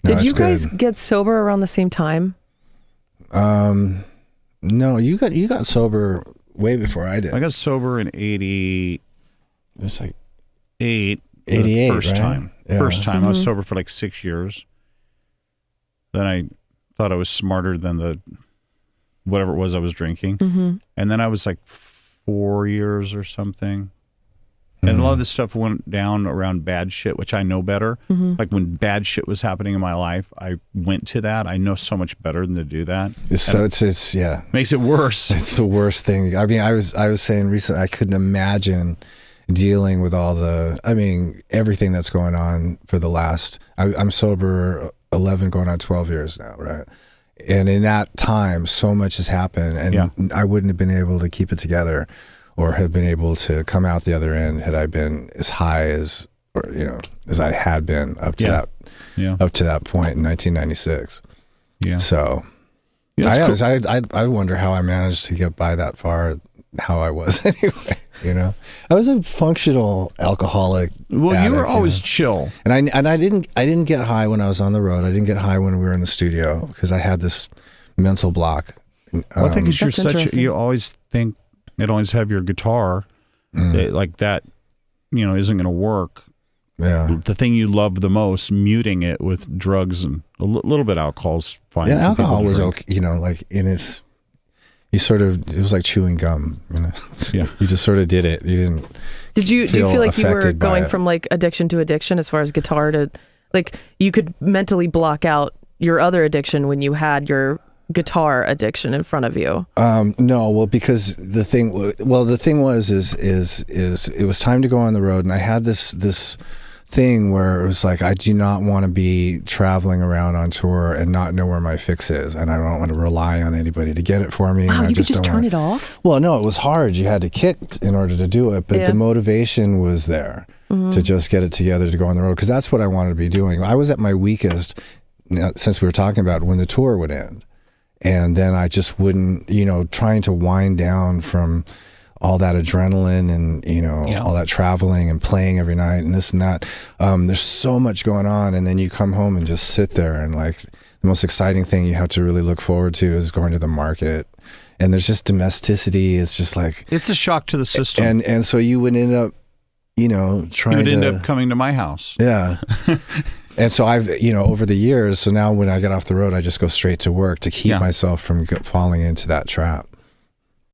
No, Did you guys good. get sober around the same time? No, you got sober way before I did. I got sober in 88. It was like 88, right? time. Yeah. First time. I was sober for like 6 years. Then I thought I was smarter than the whatever it was I was drinking. And then I was like 4 years or something. And a lot of this stuff went down around bad shit, which I know better. Like when bad shit was happening in my life, I went to that. I know so much better than to do that. So it's yeah. Makes it worse. It's the worst thing. I mean, I was saying recently, I couldn't imagine dealing with everything that's going on for the last, I'm sober 11 going on 12 years now, right? And in that time, so much has happened, and I wouldn't have been able to keep it together or have been able to come out the other end had I been as high as I had been up to that point in 1996. Yeah. So I wonder how I managed to get by that far, how I was anyway. I was a functional alcoholic. Well, addict, you were always chill, and I didn't get high when I was on the road. I didn't get high when we were in the studio because I had this mental block. Well, I think it's you always think it always have your guitar like that, isn't going to work. Yeah. The thing you love the most, muting it with drugs and a little bit of alcohol's fine. Yeah, alcohol was okay. Like in its. It was like chewing gum, Yeah. You just sort of did it. You didn't. Do you feel like you were going it. from like addiction to addiction as far as guitar to, like, you could mentally block out your other addiction when you had your guitar addiction in front of you? No, well, because the thing was it was time to go on the road, and I had this thing where it was like, I do not want to be traveling around on tour and not know where my fix is, and I don't want to rely on anybody to get it for me. Wow, and you could just turn it off? Well, no, it was hard. You had to kick in order to do it, but the motivation was there to just get it together to go on the road, because that's what I wanted to be doing. I was at my weakest, since we were talking about when the tour would end, and then I just wouldn't, trying to wind down from all that adrenaline and, all that traveling and playing every night and this and that. There's so much going on, and then you come home and just sit there, and like the most exciting thing you have to really look forward to is going to the market. And there's just domesticity. It's just like, it's a shock to the system. And so you would end up, trying you would end up coming to my house. Yeah. And so I've, over the years, so now when I get off the road, I just go straight to work to keep myself from falling into that trap.